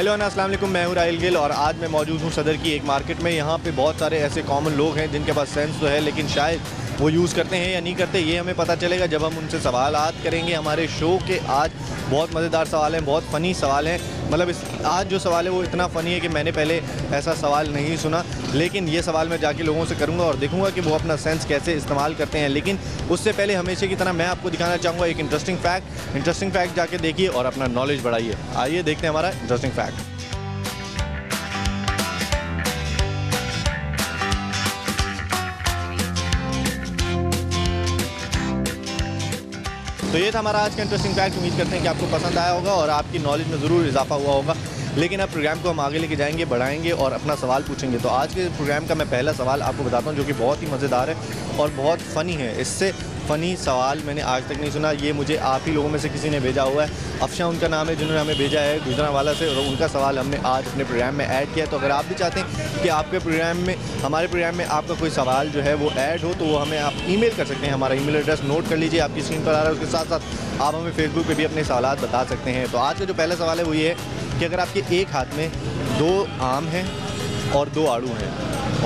Hello अस्सलाम वालेकुम, मैं हूं राहिल गिल और आज मैं मौजूद हूं सदर की एक मार्केट में। यहां पे बहुत सारे ऐसे कॉमन लोग हैं जिनके पास सेंस तो है, लेकिन शायद वो यूज़ करते हैं या नहीं करते ये हमें पता चलेगा जब हम उनसे सवालात करेंगे। हमारे शो के आज बहुत मज़ेदार सवाल हैं, बहुत फ़नी सवाल हैं। मतलब आज जो सवाल है वो इतना फ़नी है कि मैंने पहले ऐसा सवाल नहीं सुना, लेकिन ये सवाल मैं जाके लोगों से करूँगा और देखूँगा कि वो अपना सेंस कैसे इस्तेमाल करते हैं। लेकिन उससे पहले हमेशा की तरह मैं आपको दिखाना चाहूँगा एक इंटरेस्टिंग फैक्ट जाके देखिए और अपना नॉलेज बढ़ाइए। आइए देखते हैं हमारा इंटरेस्टिंग फैक्ट। तो ये था हमारा आज का इंटरेस्टिंग फैक्ट। उम्मीद करते हैं कि आपको पसंद आया होगा और आपकी नॉलेज में ज़रूर इजाफा हुआ होगा। लेकिन अब प्रोग्राम को हम आगे लेके जाएंगे, बढ़ाएंगे और अपना सवाल पूछेंगे। तो आज के प्रोग्राम का मैं पहला सवाल आपको बताता हूँ जो कि बहुत ही मज़ेदार है और बहुत फ़नी है। इससे फ़नी सवाल मैंने आज तक नहीं सुना। ये मुझे आप ही लोगों में से किसी ने भेजा हुआ है। अफशा उनका नाम है जिन्होंने हमें भेजा है गुजरांवाला से, और उनका सवाल हमने आज अपने प्रोग्राम में ऐड किया है। तो अगर आप भी चाहते हैं कि आपके प्रोग्राम में, हमारे प्रोग्राम में आपका कोई सवाल जो है वो ऐड हो, तो वो हमें आप ईमेल कर सकते हैं। हमारा ईमेल एड्रेस नोट कर लीजिए, आपकी स्क्रीन पर आ रहा है। उसके साथ साथ आप हमें फेसबुक पे भी अपने सवाल बता सकते हैं। तो आज का जो पहला सवाल है वो ये है कि अगर आपके एक हाथ में 2 आम हैं और 2 आड़ू हैं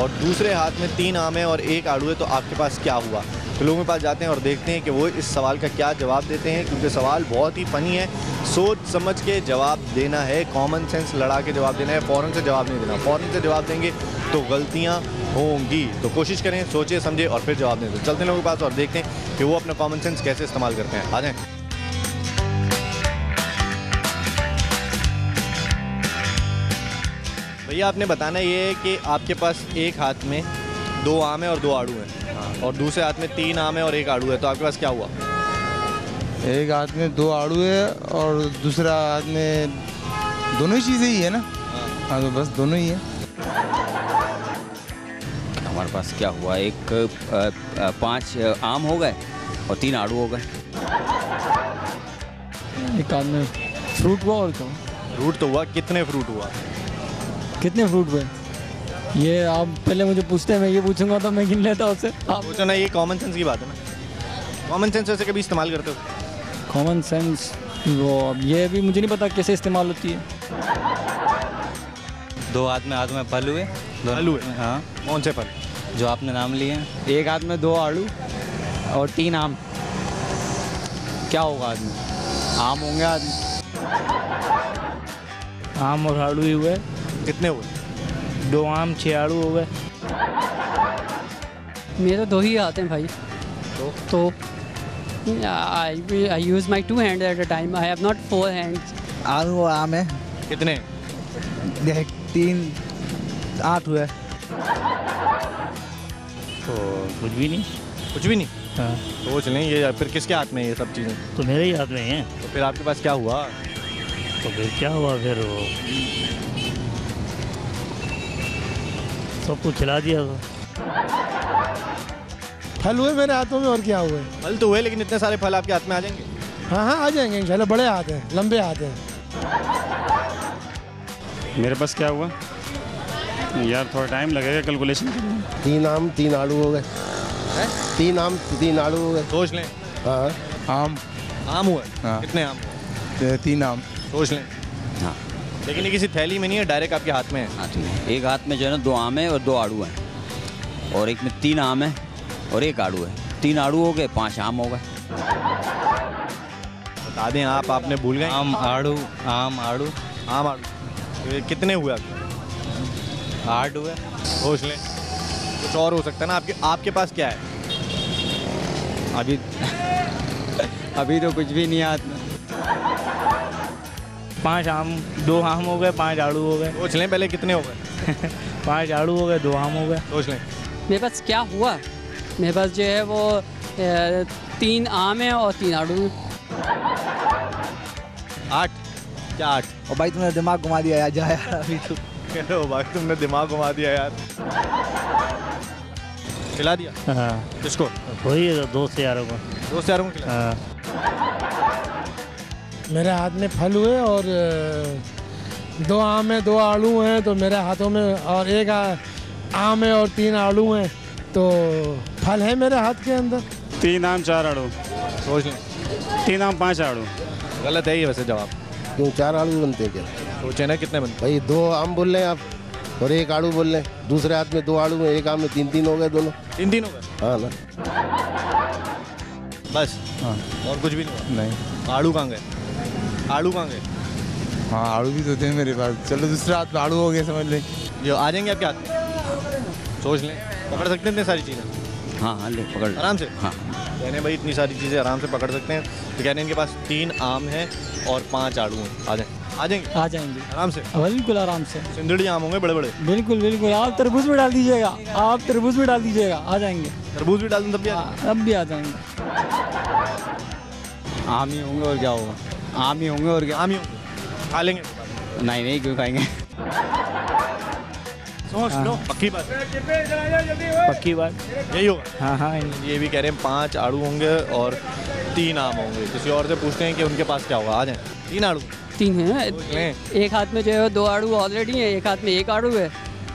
और दूसरे हाथ में 3 आम हैं और 1 आड़ू है, तो आपके पास क्या हुआ? तो लोगों के पास जाते हैं और देखते हैं कि वो इस सवाल का क्या जवाब देते हैं, क्योंकि सवाल बहुत ही फ़नी है। सोच समझ के जवाब देना है, कॉमन सेंस लड़ा के जवाब देना है, फ़ौरन से जवाब नहीं देना। फ़ौरन से जवाब देंगे तो गलतियाँ होंगी। तो कोशिश करें, सोचें समझें और फिर जवाब दें। तो चलते हैं लोगों के पास और देखते हैं कि वो अपना कॉमन सेंस कैसे इस्तेमाल करते हैं। आ जाएँ। भैया आपने बताना ये है कि आपके पास एक हाथ में 2 आम है और 2 आड़ू हैं और दूसरे हाथ में 3 आम है और 1 आड़ू है, तो आपके पास क्या हुआ? एक हाथ में 2 आड़ू है और दूसरा हाथ में दोनों ही चीज़ें ही है ना। हाँ तो बस दोनों ही है। हमारे पास क्या हुआ, 5 आम हो गए और 3 आड़ू हो गए। एक हाथ में फ्रूट हुआ और क्या? फ्रूट तो हुआ। कितने फ्रूट हुआ? कितने फ्रूट हुए ये आप पहले मुझे पूछते हैं, मैं ये पूछूंगा तो मैं गिन लेता उससे। आप सोचो ना, ये कॉमन सेंस की बात है ना। कॉमन सेंस वैसे कभी इस्तेमाल करते हो? कॉमन सेंस वो अब ये भी मुझे नहीं पता कैसे इस्तेमाल होती है। 2 हाथ में फल हुए। फल हुए? हाँ। कौन से फल? जो आपने नाम लिए हैं। एक हाथ में 2 आड़ू और 3 आम। क्या होगा आदमी? आम होंगे आदमी। आम और आड़ू ही हुए। कितने हुए? 2 आम 6 आड़ू हो गए। मेरे 2 ही आते हैं भाई। तो I use my 2 hands at a time. I have not 4 hands. आलू और आम है। कितने? 3 8 हुए। तो कुछ भी नहीं। कुछ भी नहीं? हाँ। सोच लें, ये फिर किसके हाथ में है ये सब चीज़ें? तो मेरे ही हाथ में है। तो फिर आपके पास क्या हुआ? तो फिर क्या हुआ, फिर वो सबको खिला दिया। तो फल हुए मेरे हाथों में और क्या हुए? फल तो हुए, लेकिन इतने सारे फल आपके हाथ में आ जाएंगे? हाँ हाँ आ जाएंगे इंशाल्लाह। बड़े हाथ हैं, लंबे हाथ हैं। मेरे पास क्या हुआ यार, थोड़ा टाइम लगेगा कैलकुलेशन करने। 3 आम 3 आड़ू हो गए। 3 आम 3 आड़ू हो गए। सोच लें। हाँ आम हुआ? हाँ। कितने आम? 3 आम। सोच लें। हाँ। लेकिन ये किसी थैली में नहीं है, डायरेक्ट आपके हाथ में है। हाँ ठीक है। एक हाथ में जो है ना 2 आम है और 2 आड़ू हैं और एक में 3 आम है और 1 आड़ू है। 3 आड़ू हो गए, 5 आम हो गए। बता दें आपने भूल गए। आम आड़ू आम आड़ू आम आड़ू। तो ये कितने हुए आपके? 8 हुए। सोच लें, कुछ और हो सकता है ना। आपके पास क्या है? अभी तो कुछ भी नहीं है हाथ में। 5 आम 2 आम हो गए, 5 आड़ू हो गए। सोच लें पहले कितने हो गए। 5 आड़ू हो गए, 2 आम हो गए। सोच लें। मेरे पास क्या हुआ? मेरे पास जो है वो 3 आम है और 3 आड़ू हैं। 8? क्या 8? और भाई तुमने दिमाग घुमा दिया यार, जा यार अभी तो। ओ भाई तुमने दिमाग घुमा दिया यार। खिला दिया? हाँ। किसको? वही है, दोस्त यारों को। दोस्त यारों को खिला? हाँ। मेरे हाथ में फल हुए और 2 आम है 2 आड़ू हैं, तो मेरे हाथों में और 1 आम है और 3 आड़ू हैं, तो फल है मेरे हाथ के अंदर। 3 आम 4 आड़ू। सोच लें। 3 आम 5 आड़ू। गलत है ये वैसे जवाब। क्यों 4 आड़ू बनते हैं क्या? सोचे ना कितने बनते? भाई 2 आम बोल रहे हैं आप और 1 आड़ू बोल रहे हैं। दूसरे हाथ में 2 आड़ू हैं, 1 आम में 3 हो गए दोनों। 3 हो गए? हाँ ना। बस? हाँ। और कुछ भी नहीं? नहीं। आड़ू कहाँ गए? आड़ू कहाँ गए? हाँ आड़ू भी तो थे मेरे पास। चलो दूसरे हाथ में आड़ू हो गए समझ लें। ये आ जाएंगे आपके हाथ में? सोच लें, पकड़ सकते हैं इतनी सारी चीज़ें? हाँ हाँ ले पकड़ लो। आराम से? हाँ। कहने भाई इतनी सारी चीज़ें आराम से पकड़ सकते हैं। तो कहने इनके पास 3 आम हैं और 5 आड़ू हैं। आ जाएं? आ जाएंगे? आ जाएंगे आराम से? बिल्कुल आराम से। सिंदड़ी आम होंगे बड़े बड़े? बिल्कुल बिल्कुल। आप तरबूज में डाल दीजिएगा, आप तरबूज में डाल दीजिएगा, आ जाएंगे। तरबूज भी डाल दूँ तब भी आ जाएंगे? अब भी आ जाएंगे। आम ही होंगे और क्या होगा? आम ही होंगे और क्या? आम ही होंगे। खा लेंगे? नहीं क्यों खाएंगे? सोच लो, पक्की बात? पक्की बात। यही होगा? हाँ हाँ। ये भी कह रहे हैं 5 आड़ू होंगे और 3 आम होंगे। किसी और से पूछते हैं कि उनके पास क्या होगा। आ जाएं? 3 आड़ू? 3 है। एक हाथ में जो है 2 आड़ू ऑलरेडी है, एक हाथ में 1 आड़ू है।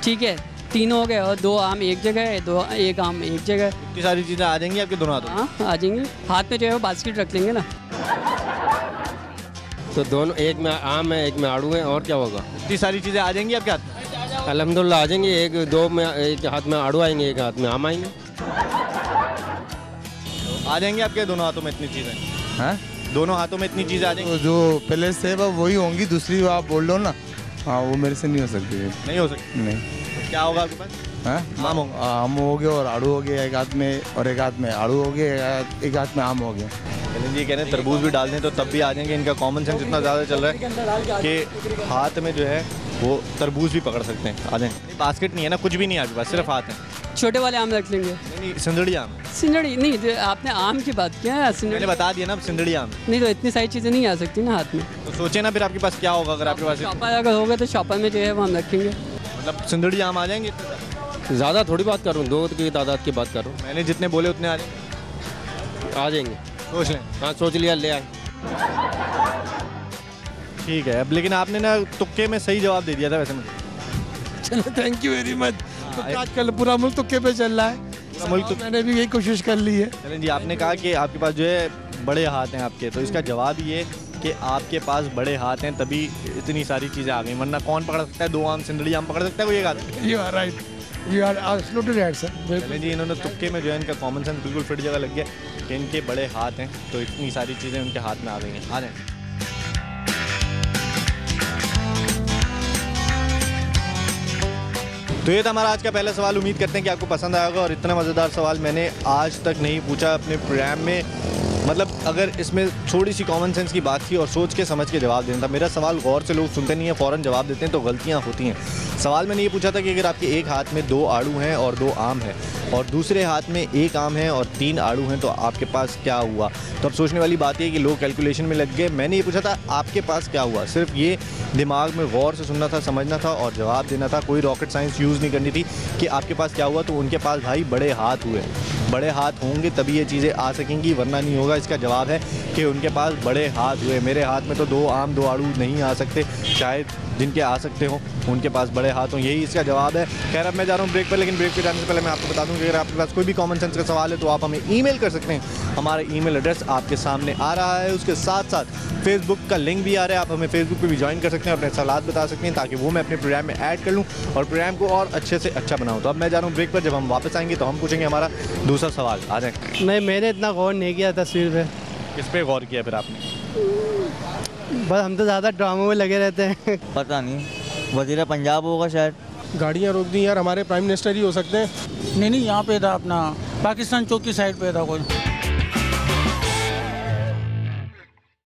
ठीक है, 3 हो गए और 2 आम एक जगह है, 1 आम एक जगह है। इतनी सारी चीज़ें आ जाएंगी आपके दोनों हाथों? हाँ आ जाएंगी। हाथ में जो है वो बास्केट रख लेंगे ना। तो दोनों, 1 में आम है 1 में आड़ू है और क्या होगा? इतनी सारी चीज़ें आ जाएंगी आपके हाथ में? अल्हम्दुलिल्लाह आ जाएंगे। 1-2 में 1 हाथ में आड़ू आएंगे, 1 हाथ में आम आएंगे। आ जाएंगे आपके दोनों हाथों में इतनी चीज़ें? हाँ दोनों हाथों में इतनी चीज़ें आ जाएंगी? तो जो पहले से है वही होंगी, दूसरी आप बोल लो ना। हाँ वो मेरे से नहीं हो सकती है। नहीं हो सकती? नहीं। तो क्या होगा आपके पास? हाँ आम होंगे? आम हो गए और आड़ू हो गए एक हाथ में, और एक हाथ में आड़ू हो गए, एक हाथ में आम हो गया। जी कह रहे हैं तरबूज भी डाल दें तो तब भी आ जाएंगे। इनका कॉमन सेंस इतना ज़्यादा चल रहा है कि हाथ में जो है वो तरबूज भी पकड़ सकते हैं। आ जाएंगे? बास्केट नहीं है ना, कुछ भी नहीं है आपके पास, सिर्फ हाथ है? छोटे वाले आम रख लेंगे। नहीं, सिंदड़ी आम? सिंदड़ी नहीं, आपने आम की बात किया है। मैंने बता दिया ना, सिंदड़ी आम। नहीं तो इतनी सारी चीज़ें नहीं आ सकती ना हाथ में। तो सोचे ना फिर आपके पास क्या होगा अगर आपके पास? शॉपर अगर होगा तो शॉपर में जो है वो हम रखेंगे। मतलब सिंदड़ी आम आ जाएंगे? ज़्यादा थोड़ी बात कर रहा हूँ, 2 की तादाद की बात कर रहा हूँ। मैंने जितने बोले उतने आ जाएंगे? आ जाएंगे। सोच लें? हाँ सोच लिया, ले आए। ठीक है। अब लेकिन आपने ना तुक्के में सही जवाब दे दिया था वैसे मुझे। चलो थैंक यू वेरी मच। आजकल पूरा मुल्क तुक्के पे चल रहा है। मुल्क तो मैंने भी यही कोशिश कर ली है। चलें जी, आपने कहा कि आपके पास जो है बड़े हाथ हैं आपके, तो इसका जवाब ये कि आपके पास बड़े हाथ हैं तभी इतनी सारी चीज़ें आ गई, वरना कौन पकड़ सकता है? 2 आम सिंदड़ी आम पकड़ सकता है कोई एक हाथ? You are right, you are absolutely right sir. चलें जी, इन्होंने तुक्के में जो है इनका कॉमन सेंस बिल्कुल फिट जगह लग गया कि इनके बड़े हाथ हैं तो इतनी सारी चीज़ें उनके हाथ में आ गई हैं। आ जाएं? तो ये था हमारा आज का पहला सवाल। उम्मीद करते हैं कि आपको पसंद आएगा। और इतना मज़ेदार सवाल मैंने आज तक नहीं पूछा अपने प्रोग्राम में। मतलब अगर इसमें थोड़ी सी कॉमन सेंस की बात थी और सोच के समझ के जवाब देना था। मेरा सवाल गौर से लोग सुनते नहीं हैं, फ़ौरन जवाब देते हैं तो गलतियाँ होती हैं। सवाल मैंने ये पूछा था कि अगर आपके एक हाथ में 2 आड़ू हैं और 2 आम हैं और दूसरे हाथ में 1 आम है और 3 आड़ू हैं तो आपके पास क्या हुआ? तो अब सोचने वाली बात है कि लोग कैलकुलेशन में लग गए। मैंने ये पूछा था आपके पास क्या हुआ, सिर्फ ये दिमाग में गौर से सुनना था, समझना था और जवाब देना था। कोई रॉकेट साइंस यूज़ नहीं करनी थी कि आपके पास क्या हुआ। तो उनके पास भाई बड़े हाथ हुए, बड़े हाथ होंगे तभी ये चीज़ें आ सकेंगी, वरना नहीं होगा। इसका जवाब है कि उनके पास बड़े हाथ हुए। मेरे हाथ में तो 2 आम 2 आड़ू नहीं आ सकते, शायद जिनके आ सकते हो उनके पास बड़े हाथ हों, यही इसका जवाब है। खैर अब मैं जा रहा हूँ ब्रेक पर, लेकिन ब्रेक पे जाने से पहले मैं आपको बता दूँ कि अगर आपके पास कोई भी कॉमन सेंस का सवाल है तो आप हमें ईमेल कर सकते हैं। हमारा ईमेल एड्रेस आपके सामने आ रहा है, उसके साथ साथ फेसबुक का लिंक भी आ रहा है। आप हमें फेसबुक पे भी ज्वाइन कर सकते हैं, अपने सवाल बता सकते हैं ताकि वो मैं अपने प्रोग्राम में ऐड कर लूँ और प्रोग्राम को और अच्छे से अच्छा बनाऊँ। तो अब मैं जा रहा हूँ ब्रेक पर, जब हम वापस आएंगे तो हम पूछेंगे हमारा दूसरा सवाल। आ जाए। मैंने इतना गौर नहीं किया तस्वीर पे। किस पे गौर किया फिर आपने? बस हम तो ज़्यादा ड्रामों में लगे रहते हैं। पता नहीं, वज़ीर पंजाब होगा शायद। गाड़ियाँ रोक दी यार, हमारे प्राइम मिनिस्टर ही हो सकते हैं। नहीं, यहाँ पे था अपना पाकिस्तान चौक की साइड पे था कोई।